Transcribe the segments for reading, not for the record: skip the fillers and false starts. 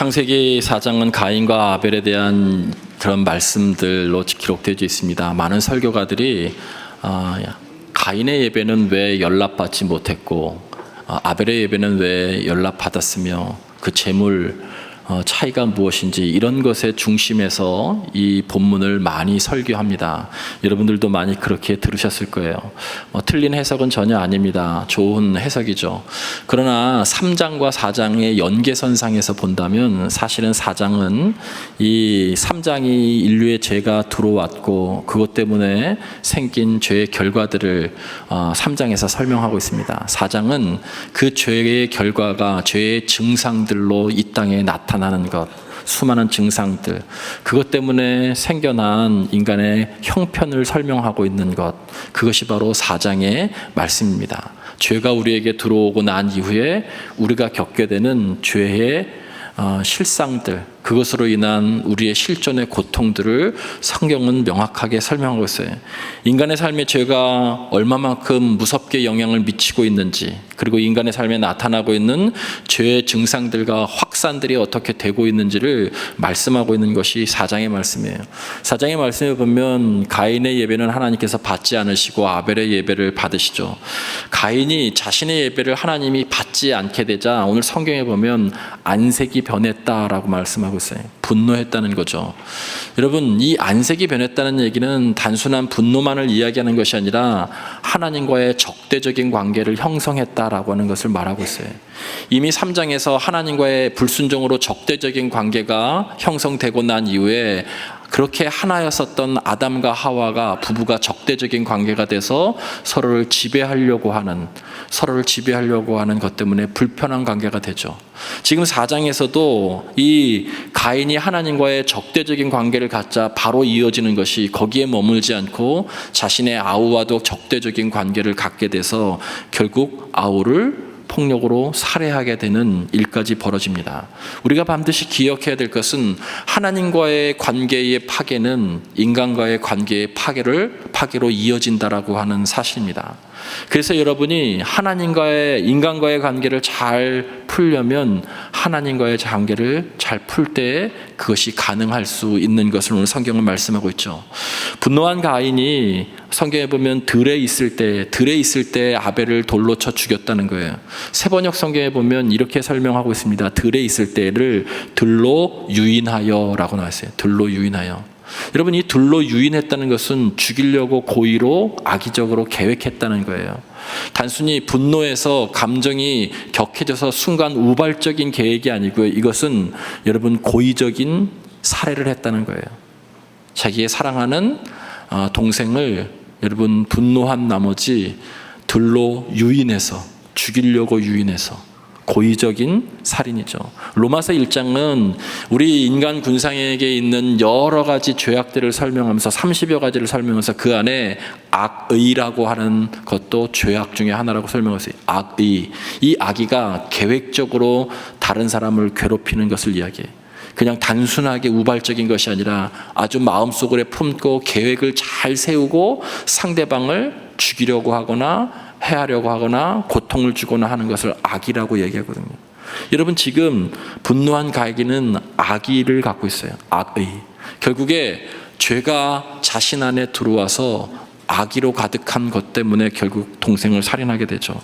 창세기 4장은 가인과 아벨에 대한 그런 말씀들로 기록되어 있습니다. 많은 설교가들이 가인의 예배는 왜 연락받지 못했고 아벨의 예배는 왜 연락받았으며 그 제물 차이가 무엇인지 이런 것의 중심에서 이 본문을 많이 설교합니다. 여러분들도 많이 그렇게 들으셨을 거예요. 틀린 해석은 전혀 아닙니다. 좋은 해석이죠. 그러나 3장과 4장의 연계선상에서 본다면 사실은 4장은 이 3장이 인류의 죄가 들어왔고 그것 때문에 생긴 죄의 결과들을 3장에서 설명하고 있습니다. 4장은 그 죄의 결과가 죄의 증상들로 이 땅에 나타나는 것, 수많은 증상들, 그것 때문에 생겨난 인간의 형편을 설명하고 있는 것, 그것이 바로 4장의 말씀입니다. 죄가 우리에게 들어오고 난 이후에 우리가 겪게 되는 죄의 실상들, 그것으로 인한 우리의 실존의 고통들을 성경은 명확하게 설명하고 있어요. 인간의 삶에 죄가 얼마만큼 무섭게 영향을 미치고 있는지, 그리고 인간의 삶에 나타나고 있는 죄의 증상들과 확산들이 어떻게 되고 있는지를 말씀하고 있는 것이 4장의 말씀이에요. 4장의 말씀에 보면 가인의 예배는 하나님께서 받지 않으시고 아벨의 예배를 받으시죠. 가인이 자신의 예배를 하나님이 받지 않게 되자 오늘 성경에 보면 안색이 변했다라고 말씀하고 있어요. 분노했다는 거죠. 여러분, 이 안색이 변했다는 얘기는 단순한 분노만을 이야기하는 것이 아니라 하나님과의 적대적인 관계를 형성했다라고 하는 것을 말하고 있어요. 이미 3장에서 하나님과의 불순종으로 적대적인 관계가 형성되고 난 이후에 그렇게 하나였었던 아담과 하와가 부부가 적대적인 관계가 돼서 서로를 지배하려고 하는 것 때문에 불편한 관계가 되죠. 지금 4장에서도 이 가인이 하나님과의 적대적인 관계를 갖자 바로 이어지는 것이 거기에 머물지 않고 자신의 아우와도 적대적인 관계를 갖게 돼서 결국 아우를 폭력으로 살해하게 되는 일까지 벌어집니다. 우리가 반드시 기억해야 될 것은 하나님과의 관계의 파괴는 인간과의 관계의 파괴로 이어진다라고 하는 사실입니다. 그래서 여러분이 인간과의 관계를 잘 풀려면 하나님과의 관계를 잘 풀 때 그것이 가능할 수 있는 것을 오늘 성경은 말씀하고 있죠. 분노한 가인이 성경에 보면 들에 있을 때 아벨을 돌로 쳐 죽였다는 거예요. 세번역 성경에 보면 이렇게 설명하고 있습니다. 들에 있을 때를 들로 유인하여라고 나왔어요. 들로 유인하여. 여러분, 이 들로 유인했다는 것은 죽이려고 고의로 악의적으로 계획했다는 거예요. 단순히 분노해서 감정이 격해져서 순간 우발적인 계획이 아니고요. 이것은 여러분 고의적인 살해를 했다는 거예요. 자기의 사랑하는 동생을 여러분 분노한 나머지 들로 유인해서 죽이려고 유인해서 고의적인 살인이죠. 로마서 1장은 우리 인간 군상에게 있는 여러 가지 죄악들을 설명하면서 30여 가지를 설명해서 그 안에 악의라고 하는 것도 죄악 중에 하나라고 설명했어요. 악의. 이 악의가 계획적으로 다른 사람을 괴롭히는 것을 이야기해요. 그냥 단순하게 우발적인 것이 아니라 아주 마음속으로 품고 계획을 잘 세우고 상대방을 죽이려고 하거나 해하려고 하거나 고통을 주거나 하는 것을 악이라고 얘기하거든요. 여러분, 지금 분노한 가인은 악의를 갖고 있어요. 악의. 결국에 죄가 자신 안에 들어와서 악의로 가득한 것 때문에 결국 동생을 살인하게 되죠.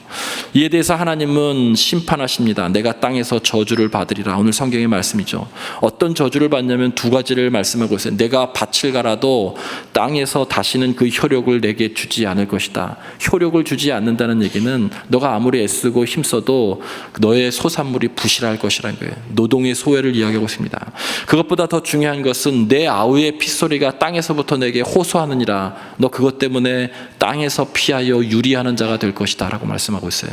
이에 대해서 하나님은 심판하십니다. 내가 땅에서 저주를 받으리라. 오늘 성경의 말씀이죠. 어떤 저주를 받냐면 두 가지를 말씀하고 있어요. 내가 밭을 갈아도 땅에서 다시는 그 효력을 내게 주지 않을 것이다. 효력을 주지 않는다는 얘기는 너가 아무리 애쓰고 힘써도 너의 소산물이 부실할 것이라는 거예요. 노동의 소외를 이야기하고 있습니다. 그것보다 더 중요한 것은 내 아우의 핏소리가 땅에서부터 내게 호소하느니라. 너 그것 때문에 땅에서 피하여 유리하는 자가 될 것이다 라고 말씀하고 있어요.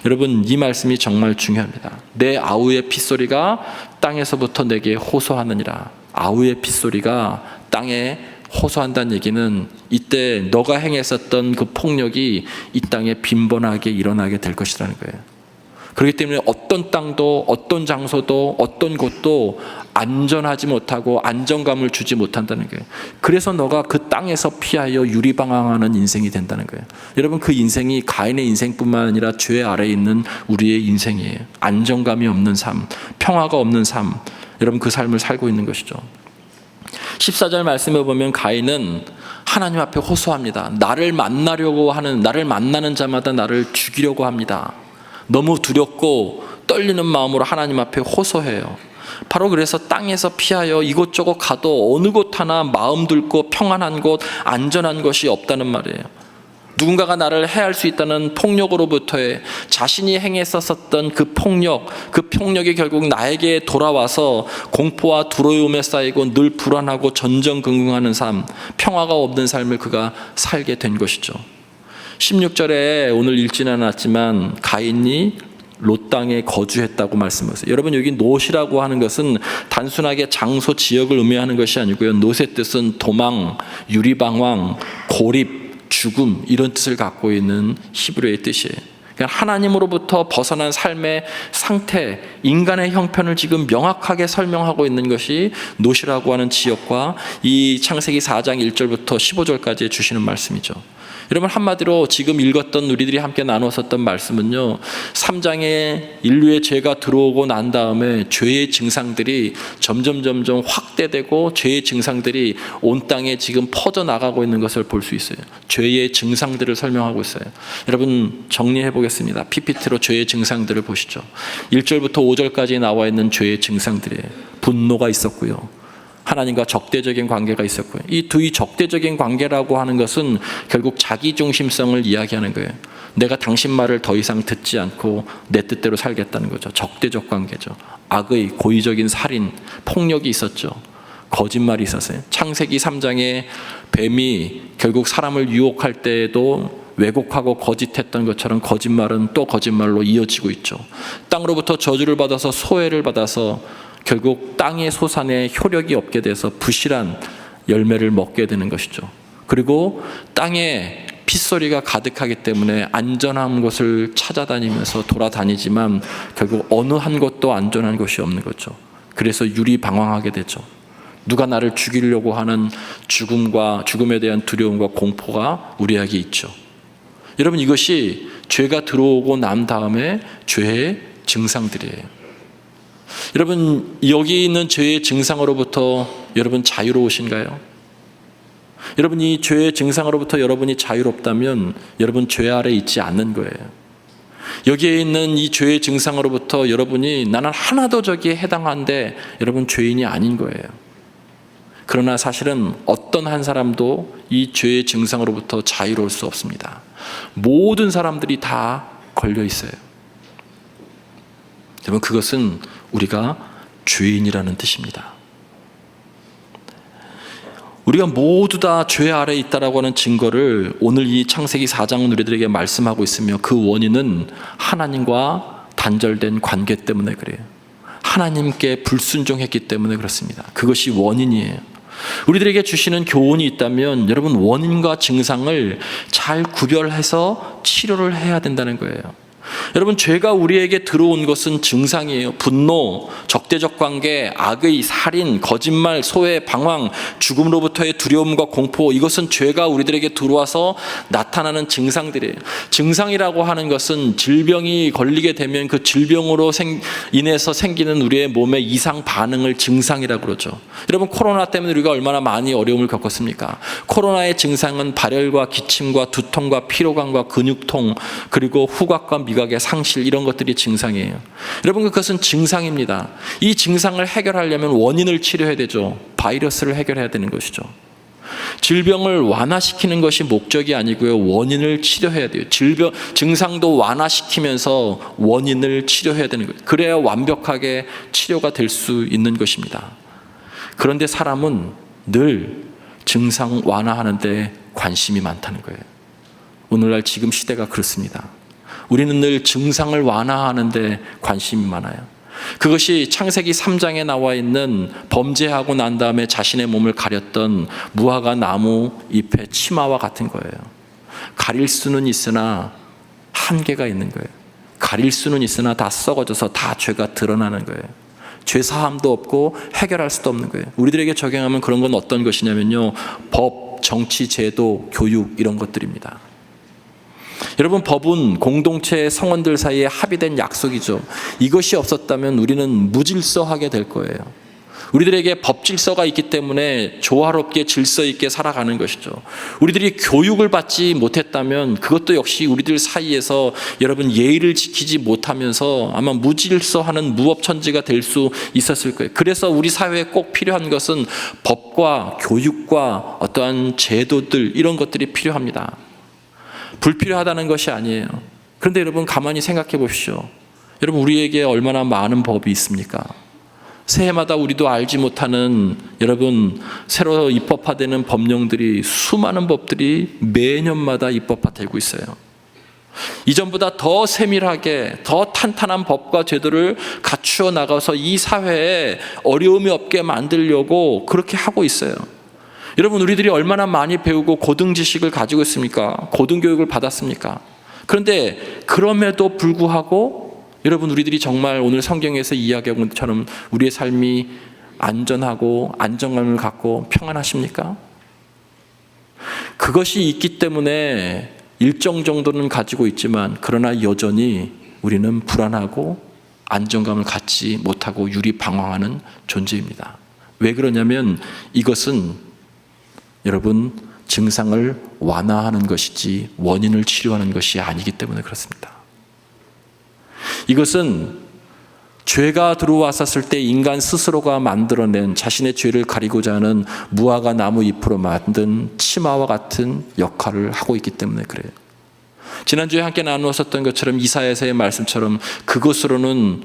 여러분, 이 말씀이 정말 중요합니다. 내 아우의 핏소리가 땅에서부터 내게 호소하느니라. 아우의 핏소리가 땅에 호소한다는 얘기는 이때 너가 행했었던 그 폭력이 이 땅에 빈번하게 일어나게 될 것이라는 거예요. 그렇기 때문에 어떤 땅도 어떤 장소도 어떤 곳도 안전하지 못하고 안정감을 주지 못한다는 거예요. 그래서 너가 그 땅에서 피하여 유리방황하는 인생이 된다는 거예요. 여러분, 그 인생이 가인의 인생뿐만 아니라 죄 아래에 있는 우리의 인생이에요. 안정감이 없는 삶, 평화가 없는 삶, 여러분 그 삶을 살고 있는 것이죠. 14절 말씀에 보면 가인은 하나님 앞에 호소합니다. 나를 만나는 자마다 나를 죽이려고 합니다. 너무 두렵고 떨리는 마음으로 하나님 앞에 호소해요. 바로 그래서 땅에서 피하여 이곳저곳 가도 어느 곳 하나 마음 들고 평안한 곳, 안전한 것이 없다는 말이에요. 누군가가 나를 해할 수 있다는 폭력으로부터의 자신이 행했었던 그 폭력이 결국 나에게 돌아와서 공포와 두려움에 쌓이고 늘 불안하고 전전긍긍하는 삶, 평화가 없는 삶을 그가 살게 된 것이죠. 16절에 오늘 읽지는 않았지만 가인이 롯 땅에 거주했다고 말씀하셨어요. 여러분, 여기 롯이라고 하는 것은 단순하게 장소, 지역을 의미하는 것이 아니고요. 롯의 뜻은 도망, 유리방황, 고립, 죽음, 이런 뜻을 갖고 있는 히브리어의 뜻이에요. 그러니까 하나님으로부터 벗어난 삶의 상태, 인간의 형편을 지금 명확하게 설명하고 있는 것이 롯이라고 하는 지역과 이 창세기 4장 1절부터 15절까지 주시는 말씀이죠. 여러분, 한마디로 지금 읽었던 우리들이 함께 나눴었던 말씀은요, 3장에 인류의 죄가 들어오고 난 다음에 죄의 증상들이 점점 확대되고 죄의 증상들이 온 땅에 지금 퍼져나가고 있는 것을 볼 수 있어요. 죄의 증상들을 설명하고 있어요. 여러분, 정리해 보겠습니다. PPT로 죄의 증상들을 보시죠. 1절부터 5절까지 나와 있는 죄의 증상들이에요. 분노가 있었고요, 하나님과 적대적인 관계가 있었고요. 이 적대적인 관계라고 하는 것은 결국 자기중심성을 이야기하는 거예요. 내가 당신 말을 더 이상 듣지 않고 내 뜻대로 살겠다는 거죠. 적대적 관계죠. 악의, 고의적인 살인, 폭력이 있었죠. 거짓말이 있었어요. 창세기 3장에 뱀이 결국 사람을 유혹할 때에도 왜곡하고 거짓했던 것처럼 거짓말은 또 거짓말로 이어지고 있죠. 땅으로부터 저주를 받아서 소해를 받아서 결국 땅의 소산에 효력이 없게 돼서 부실한 열매를 먹게 되는 것이죠. 그리고 땅에 핏소리가 가득하기 때문에 안전한 곳을 찾아다니면서 돌아다니지만 결국 어느 한 곳도 안전한 곳이 없는 거죠. 그래서 유리방황하게 되죠. 누가 나를 죽이려고 하는 죽음에 대한 두려움과 공포가 우리에게 있죠. 여러분, 이것이 죄가 들어오고 난 다음에 죄의 증상들이에요. 여러분, 여기 있는 죄의 증상으로부터 여러분 자유로우신가요? 여러분, 이 죄의 증상으로부터 여러분이 자유롭다면 여러분 죄 아래 있지 않는 거예요. 여기에 있는 이 죄의 증상으로부터 여러분이 나는 하나도 저기에 해당한데 여러분 죄인이 아닌 거예요. 그러나 사실은 어떤 한 사람도 이 죄의 증상으로부터 자유로울 수 없습니다. 모든 사람들이 다 걸려 있어요. 여러분, 그것은 우리가 죄인이라는 뜻입니다. 우리가 모두 다 죄 아래에 있다라고 하는 증거를 오늘 이 창세기 4장은 우리들에게 말씀하고 있으며, 그 원인은 하나님과 단절된 관계 때문에 그래요. 하나님께 불순종했기 때문에 그렇습니다. 그것이 원인이에요. 우리들에게 주시는 교훈이 있다면 여러분, 원인과 증상을 잘 구별해서 치료를 해야 된다는 거예요. 여러분, 죄가 우리에게 들어온 것은 증상이에요. 분노, 적대적 관계, 악의, 살인, 거짓말, 소외, 방황, 죽음으로부터의 두려움과 공포, 이것은 죄가 우리들에게 들어와서 나타나는 증상들이에요. 증상이라고 하는 것은 질병이 걸리게 되면 그 질병으로 인해서 생기는 우리의 몸의 이상 반응을 증상이라고 그러죠. 여러분, 코로나 때문에 우리가 얼마나 많이 어려움을 겪었습니까? 코로나의 증상은 발열과 기침과 두통과 피로감과 근육통, 그리고 후각과 미각의 상실, 이런 것들이 증상이에요. 여러분, 그것은 증상입니다. 이 증상을 해결하려면 원인을 치료해야 되죠. 바이러스를 해결해야 되는 것이죠. 질병을 완화시키는 것이 목적이 아니고요, 원인을 치료해야 돼요. 증상도 완화시키면서 원인을 치료해야 되는 거예요. 그래야 완벽하게 치료가 될 수 있는 것입니다. 그런데 사람은 늘 증상 완화하는 데 관심이 많다는 거예요. 오늘날 지금 시대가 그렇습니다. 우리는 늘 증상을 완화하는 데 관심이 많아요. 그것이 창세기 3장에 나와 있는 범죄하고 난 다음에 자신의 몸을 가렸던 무화과 나무 잎의 치마와 같은 거예요. 가릴 수는 있으나 한계가 있는 거예요. 가릴 수는 있으나 다 썩어져서 다 죄가 드러나는 거예요. 죄 사함도 없고 해결할 수도 없는 거예요. 우리들에게 적용하면 그런 건 어떤 것이냐면요, 법, 정치, 제도, 교육 이런 것들입니다. 여러분, 법은 공동체 성원들 사이에 합의된 약속이죠. 이것이 없었다면 우리는 무질서하게 될 거예요. 우리들에게 법 질서가 있기 때문에 조화롭게 질서 있게 살아가는 것이죠. 우리들이 교육을 받지 못했다면 그것도 역시 우리들 사이에서 여러분 예의를 지키지 못하면서 아마 무질서하는 무법천지가 될 수 있었을 거예요. 그래서 우리 사회에 꼭 필요한 것은 법과 교육과 어떠한 제도들 이런 것들이 필요합니다. 불필요하다는 것이 아니에요. 그런데 여러분 가만히 생각해 보십시오. 여러분 우리에게 얼마나 많은 법이 있습니까? 새해마다 우리도 알지 못하는 여러분 새로 입법화되는 법령들이 수많은 법들이 매년마다 입법화되고 있어요. 이전보다 더 세밀하게 더 탄탄한 법과 제도를 갖추어 나가서 이 사회에 어려움이 없게 만들려고 그렇게 하고 있어요. 여러분 우리들이 얼마나 많이 배우고 고등 지식을 가지고 있습니까? 고등교육을 받았습니까? 그런데 그럼에도 불구하고 여러분 우리들이 정말 오늘 성경에서 이야기하는 것처럼 우리의 삶이 안전하고 안정감을 갖고 평안하십니까? 그것이 있기 때문에 일정 정도는 가지고 있지만 그러나 여전히 우리는 불안하고 안정감을 갖지 못하고 유리방황하는 존재입니다. 왜 그러냐면 이것은 여러분 증상을 완화하는 것이지 원인을 치료하는 것이 아니기 때문에 그렇습니다. 이것은 죄가 들어왔었을 때 인간 스스로가 만들어낸 자신의 죄를 가리고자 하는 무화과 나무 잎으로 만든 치마와 같은 역할을 하고 있기 때문에 그래요. 지난주에 함께 나누었던 것처럼 이사야서의 말씀처럼 그것으로는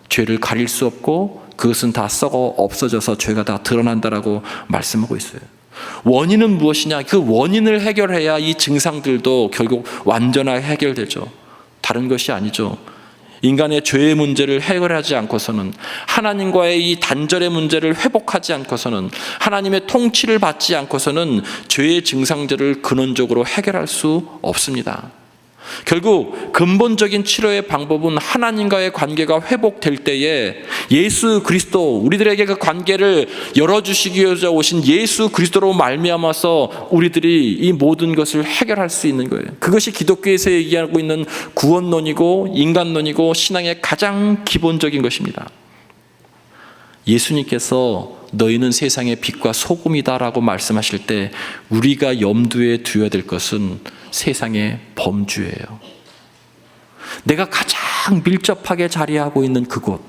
죄를 가릴 수 없고 그것은 다 썩어 없어져서 죄가 다 드러난다라고 말씀하고 있어요. 원인은 무엇이냐? 그 원인을 해결해야 이 증상들도 결국 완전하게 해결되죠. 다른 것이 아니죠. 인간의 죄의 문제를 해결하지 않고서는 하나님과의 이 단절의 문제를 회복하지 않고서는 하나님의 통치를 받지 않고서는 죄의 증상들을 근원적으로 해결할 수 없습니다. 결국 근본적인 치료의 방법은 하나님과의 관계가 회복될 때에 예수 그리스도, 우리들에게 그 관계를 열어주시기 위해서 오신 예수 그리스도로 말미암아서 우리들이 이 모든 것을 해결할 수 있는 거예요. 그것이 기독교에서 얘기하고 있는 구원론이고 인간론이고 신앙의 가장 기본적인 것입니다. 예수님께서 너희는 세상의 빛과 소금이다라고 말씀하실 때 우리가 염두에 두어야 될 것은 세상의 범주예요. 내가 가장 밀접하게 자리하고 있는 그곳,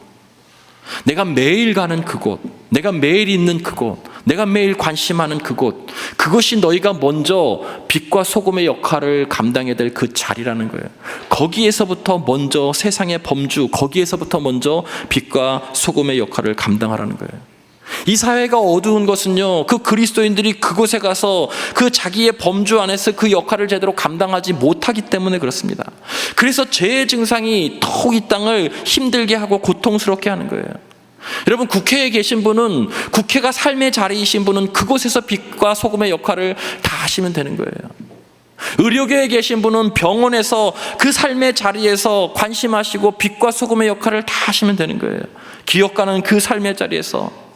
내가 매일 가는 그곳, 내가 매일 있는 그곳, 내가 매일 관심하는 그곳, 그것이 너희가 먼저 빛과 소금의 역할을 감당해야 될 그 자리라는 거예요. 거기에서부터 먼저 세상의 범주, 거기에서부터 먼저 빛과 소금의 역할을 감당하라는 거예요. 이 사회가 어두운 것은요, 그 그리스도인들이 그곳에 가서 그 자기의 범주 안에서 그 역할을 제대로 감당하지 못하기 때문에 그렇습니다. 그래서 죄의 증상이 더욱 이 땅을 힘들게 하고 고통스럽게 하는 거예요. 여러분 국회에 계신 분은, 국회가 삶의 자리이신 분은 그곳에서 빛과 소금의 역할을 다 하시면 되는 거예요. 의료계에 계신 분은 병원에서 그 삶의 자리에서 관심하시고 빛과 소금의 역할을 다 하시면 되는 거예요. 기업가는 그 삶의 자리에서.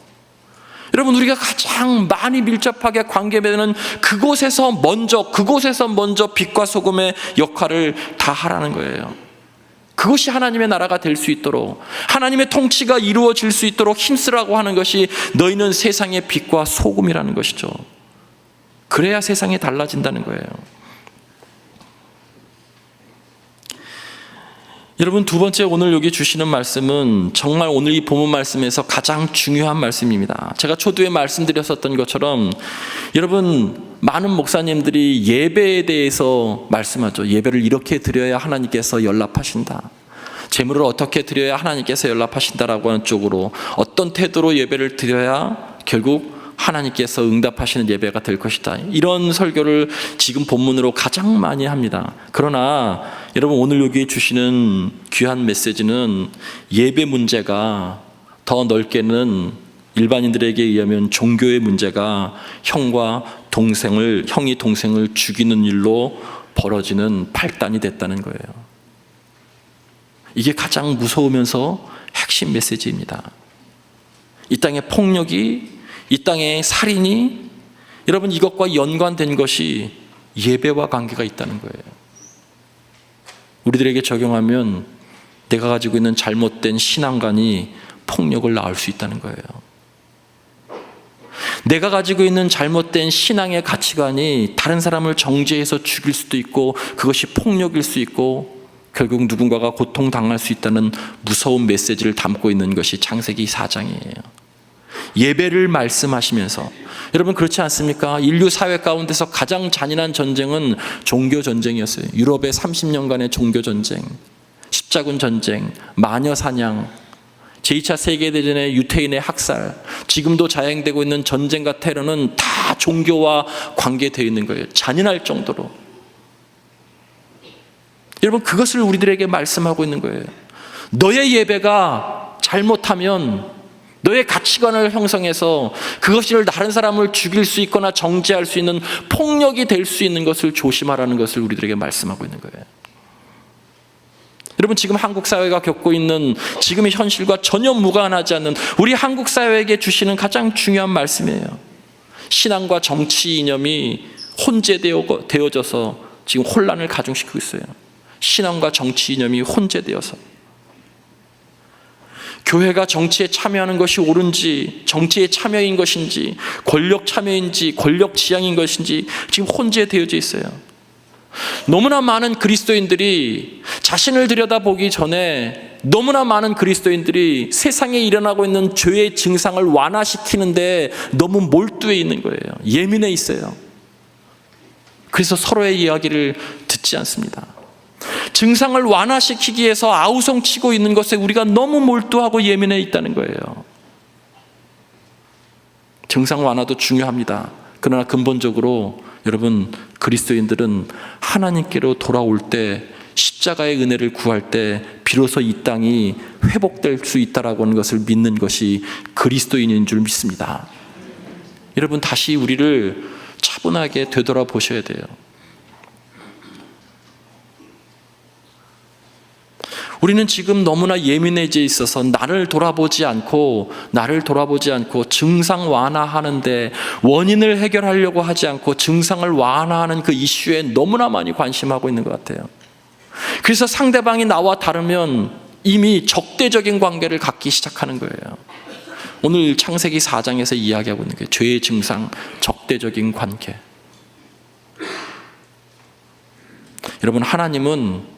여러분 우리가 가장 많이 밀접하게 관계되는 그곳에서 먼저 빛과 소금의 역할을 다 하라는 거예요. 그것이 하나님의 나라가 될 수 있도록, 하나님의 통치가 이루어질 수 있도록 힘쓰라고 하는 것이 너희는 세상의 빛과 소금이라는 것이죠. 그래야 세상이 달라진다는 거예요. 여러분 두 번째 오늘 여기 주시는 말씀은 정말 오늘 이 본문 말씀에서 가장 중요한 말씀입니다. 제가 초두에 말씀드렸었던 것처럼 여러분 많은 목사님들이 예배에 대해서 말씀하죠. 예배를 이렇게 드려야 하나님께서 연락하신다. 제물을 어떻게 드려야 하나님께서 연락하신다라고 하는 쪽으로 어떤 태도로 예배를 드려야 결국 하나님께서 응답하시는 예배가 될 것이다. 이런 설교를 지금 본문으로 가장 많이 합니다. 그러나 여러분 오늘 여기 주시는 귀한 메시지는 예배 문제가 더 넓게는 일반인들에게 의하면 종교의 문제가 형이 동생을 죽이는 일로 벌어지는 발단이 됐다는 거예요. 이게 가장 무서우면서 핵심 메시지입니다. 이 땅의 폭력이, 이 땅의 살인이, 여러분 이것과 연관된 것이 예배와 관계가 있다는 거예요. 우리들에게 적용하면 내가 가지고 있는 잘못된 신앙관이 폭력을 낳을 수 있다는 거예요. 내가 가지고 있는 잘못된 신앙의 가치관이 다른 사람을 정죄해서 죽일 수도 있고 그것이 폭력일 수 있고 결국 누군가가 고통당할 수 있다는 무서운 메시지를 담고 있는 것이 창세기 4장이에요. 예배를 말씀하시면서, 여러분 그렇지 않습니까? 인류 사회 가운데서 가장 잔인한 전쟁은 종교 전쟁이었어요. 유럽의 30년간의 종교 전쟁, 십자군 전쟁, 마녀 사냥, 제2차 세계대전의 유태인의 학살, 지금도 자행되고 있는 전쟁과 테러는 다 종교와 관계되어 있는 거예요. 잔인할 정도로. 여러분 그것을 우리들에게 말씀하고 있는 거예요. 너의 예배가 잘못하면, 너의 가치관을 형성해서 그것을 다른 사람을 죽일 수 있거나 정죄할 수 있는 폭력이 될 수 있는 것을 조심하라는 것을 우리들에게 말씀하고 있는 거예요. 여러분 지금 한국 사회가 겪고 있는 지금의 현실과 전혀 무관하지 않는 우리 한국 사회에게 주시는 가장 중요한 말씀이에요. 신앙과 정치 이념이 혼재되어져서 지금 혼란을 가중시키고 있어요. 신앙과 정치 이념이 혼재되어서 교회가 정치에 참여하는 것이 옳은지, 정치에 참여인 것인지, 권력 참여인지, 권력 지향인 것인지 지금 혼재되어져 있어요. 너무나 많은 그리스도인들이 자신을 들여다보기 전에 너무나 많은 그리스도인들이 세상에 일어나고 있는 죄의 증상을 완화시키는데 너무 몰두해 있는 거예요. 예민해 있어요. 그래서 서로의 이야기를 듣지 않습니다. 증상을 완화시키기 위해서 아우성치고 있는 것에 우리가 너무 몰두하고 예민해 있다는 거예요. 증상 완화도 중요합니다. 그러나 근본적으로 여러분 그리스도인들은 하나님께로 돌아올 때, 십자가의 은혜를 구할 때 비로소 이 땅이 회복될 수 있다라고 하는 것을 믿는 것이 그리스도인인 줄 믿습니다. 여러분 다시 우리를 차분하게 되돌아보셔야 돼요. 우리는 지금 너무나 예민해져 있어서 나를 돌아보지 않고 증상 완화하는데, 원인을 해결하려고 하지 않고 증상을 완화하는 그 이슈에 너무나 많이 관심하고 있는 것 같아요. 그래서 상대방이 나와 다르면 이미 적대적인 관계를 갖기 시작하는 거예요. 오늘 창세기 4장에서 이야기하고 있는 게 죄의 증상, 적대적인 관계. 여러분 하나님은요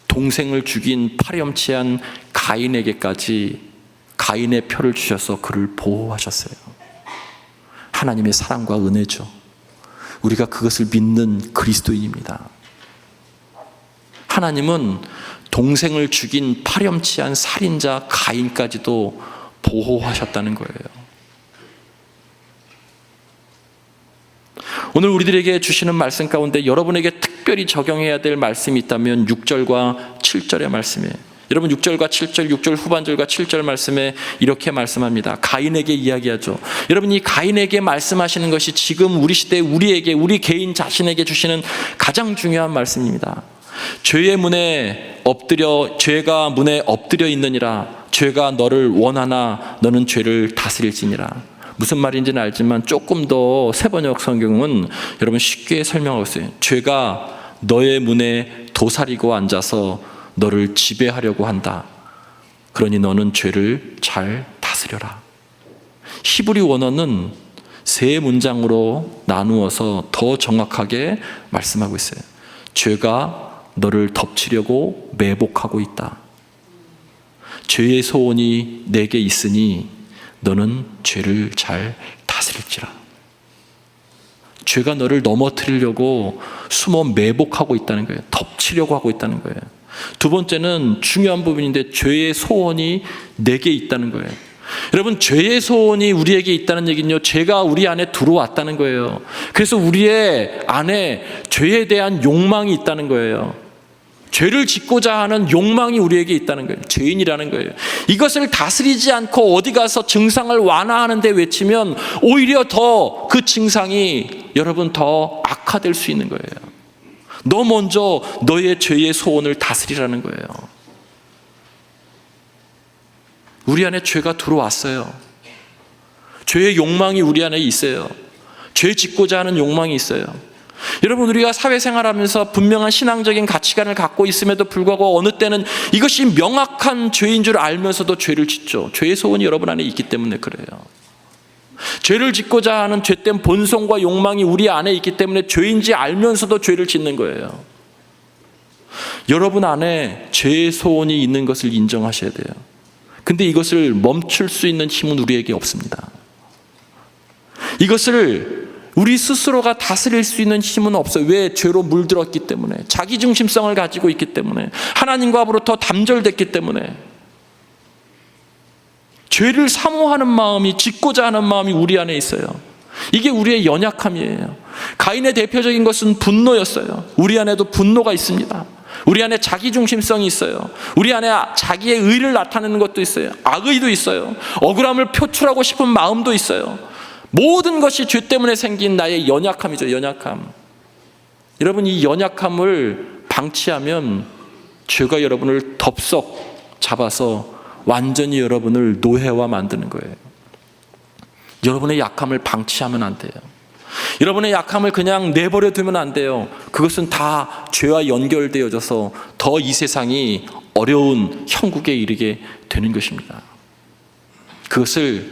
동생을 죽인 파렴치한 가인에게까지 가인의 표를 주셔서 그를 보호하셨어요. 하나님의 사랑과 은혜죠. 우리가 그것을 믿는 그리스도인입니다. 하나님은 동생을 죽인 파렴치한 살인자 가인까지도 보호하셨다는 거예요. 오늘 우리들에게 주시는 말씀 가운데 여러분에게 특별히 적용해야 될 말씀이 있다면 6절과 7절의 말씀이에요. 여러분 6절과 7절, 6절 후반절과 7절 말씀에 이렇게 말씀합니다. 가인에게 이야기하죠. 여러분 이 가인에게 말씀하시는 것이 지금 우리 시대 우리에게, 우리 개인 자신에게 주시는 가장 중요한 말씀입니다. 죄가 문에 엎드려 있느니라. 죄가 너를 원하나 너는 죄를 다스릴지니라. 무슨 말인지는 알지만 조금 더 새번역 성경은 여러분 쉽게 설명하고 있어요. 죄가 너의 문에 도사리고 앉아서 너를 지배하려고 한다. 그러니 너는 죄를 잘 다스려라. 히브리 원어는 세 문장으로 나누어서 더 정확하게 말씀하고 있어요. 죄가 너를 덮치려고 매복하고 있다. 죄의 소원이 내게 있으니 너는 죄를 잘 다스릴지라. 죄가 너를 넘어뜨리려고 숨어 매복하고 있다는 거예요. 덮치려고 하고 있다는 거예요. 두 번째는 중요한 부분인데 죄의 소원이 내게 있다는 거예요. 여러분 죄의 소원이 우리에게 있다는 얘기는요, 죄가 우리 안에 들어왔다는 거예요. 그래서 우리의 안에 죄에 대한 욕망이 있다는 거예요. 죄를 짓고자 하는 욕망이 우리에게 있다는 거예요. 죄인이라는 거예요. 이것을 다스리지 않고 어디 가서 증상을 완화하는 데 외치면 오히려 더 그 증상이 여러분 더 악화될 수 있는 거예요. 너 먼저 너의 죄의 소원을 다스리라는 거예요. 우리 안에 죄가 들어왔어요. 죄의 욕망이 우리 안에 있어요. 죄 짓고자 하는 욕망이 있어요. 여러분, 우리가 사회생활하면서 분명한 신앙적인 가치관을 갖고 있음에도 불구하고 어느 때는 이것이 명확한 죄인 줄 알면서도 죄를 짓죠. 죄의 소원이 여러분 안에 있기 때문에 그래요. 죄를 짓고자 하는 죄된 본성과 욕망이 우리 안에 있기 때문에 죄인지 알면서도 죄를 짓는 거예요. 여러분 안에 죄의 소원이 있는 것을 인정하셔야 돼요. 근데 이것을 멈출 수 있는 힘은 우리에게 없습니다. 이것을 우리 스스로가 다스릴 수 있는 힘은 없어요. 왜? 죄로 물들었기 때문에, 자기중심성을 가지고 있기 때문에, 하나님과로부터 단절됐기 때문에. 죄를 사모하는 마음이, 짓고자 하는 마음이 우리 안에 있어요. 이게 우리의 연약함이에요. 가인의 대표적인 것은 분노였어요. 우리 안에도 분노가 있습니다. 우리 안에 자기중심성이 있어요. 우리 안에 자기의 의를 나타내는 것도 있어요. 악의도 있어요. 억울함을 표출하고 싶은 마음도 있어요. 모든 것이 죄 때문에 생긴 나의 연약함이죠. 연약함. 여러분, 이 연약함을 방치하면 죄가 여러분을 덥석 잡아서 완전히 여러분을 노예화 만드는 거예요. 여러분의 약함을 방치하면 안 돼요. 여러분의 약함을 그냥 내버려 두면 안 돼요. 그것은 다 죄와 연결되어져서 더 이 세상이 어려운 형국에 이르게 되는 것입니다. 그것을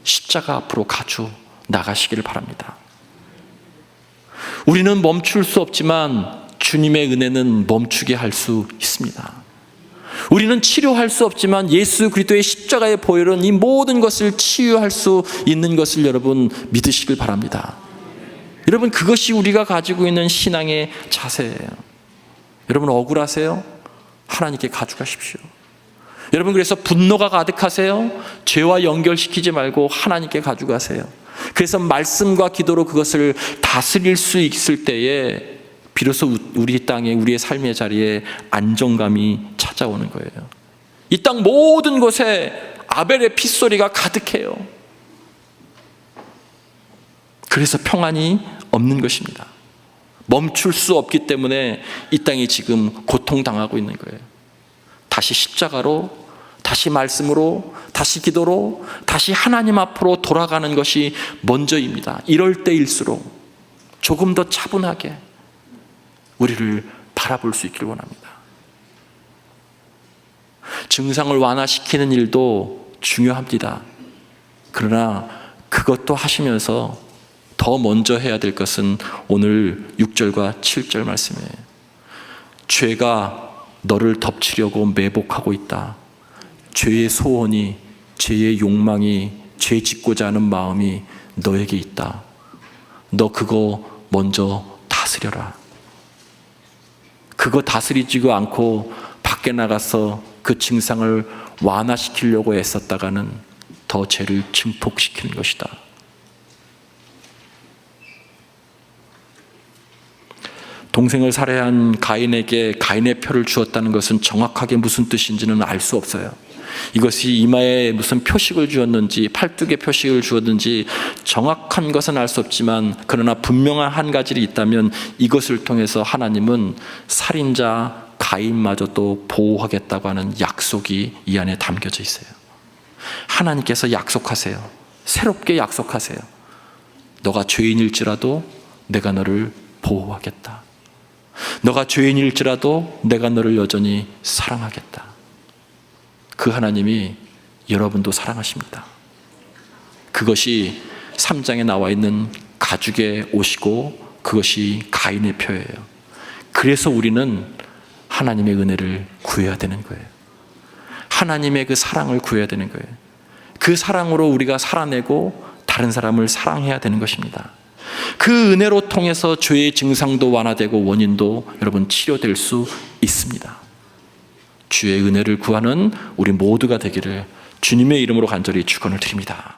십자가 앞으로 가져 나가시기를 바랍니다. 우리는 멈출 수 없지만 주님의 은혜는 멈추게 할 수 있습니다. 우리는 치료할 수 없지만 예수 그리스도의 십자가의 보혈은 이 모든 것을 치유할 수 있는 것을 여러분 믿으시길 바랍니다. 여러분, 그것이 우리가 가지고 있는 신앙의 자세예요. 여러분, 억울하세요? 하나님께 가져가십시오. 여러분, 그래서 분노가 가득하세요? 죄와 연결시키지 말고 하나님께 가져가세요. 그래서 말씀과 기도로 그것을 다스릴 수 있을 때에 비로소 우리 땅에, 우리의 삶의 자리에 안정감이 찾아오는 거예요. 이 땅 모든 곳에 아벨의 핏소리가 가득해요. 그래서 평안이 없는 것입니다. 멈출 수 없기 때문에 이 땅이 지금 고통당하고 있는 거예요. 다시 십자가로, 다시 말씀으로, 다시 기도로, 다시 하나님 앞으로 돌아가는 것이 먼저입니다. 이럴 때일수록 조금 더 차분하게 우리를 바라볼 수 있기를 원합니다. 증상을 완화시키는 일도 중요합니다. 그러나 그것도 하시면서 더 먼저 해야 될 것은 오늘 6절과 7절 말씀이에요. 죄가 너를 덮치려고 매복하고 있다. 죄의 소원이, 죄의 욕망이, 죄 짓고자 하는 마음이 너에게 있다. 너 그거 먼저 다스려라. 그거 다스리지도 않고 밖에 나가서 그 증상을 완화시키려고 애썼다가는 더 죄를 증폭시키는 것이다. 동생을 살해한 가인에게 가인의 표를 주었다는 것은 정확하게 무슨 뜻인지는 알 수 없어요. 이것이 이마에 무슨 표식을 주었는지, 팔뚝에 표식을 주었는지 정확한 것은 알 수 없지만, 그러나 분명한 한 가지를 있다면 이것을 통해서 하나님은 살인자 가인마저도 보호하겠다고 하는 약속이 이 안에 담겨져 있어요. 하나님께서 약속하세요. 새롭게 약속하세요. 너가 죄인일지라도 내가 너를 보호하겠다. 너가 죄인일지라도 내가 너를 여전히 사랑하겠다. 그 하나님이 여러분도 사랑하십니다. 그것이 3장에 나와 있는 가죽의 옷이고 그것이 가인의 표예요. 그래서 우리는 하나님의 은혜를 구해야 되는 거예요. 하나님의 그 사랑을 구해야 되는 거예요. 그 사랑으로 우리가 살아내고 다른 사람을 사랑해야 되는 것입니다. 그 은혜로 통해서 죄의 증상도 완화되고 원인도 여러분 치료될 수 있습니다. 주의 은혜를 구하는 우리 모두가 되기를 주님의 이름으로 간절히 축원을 드립니다.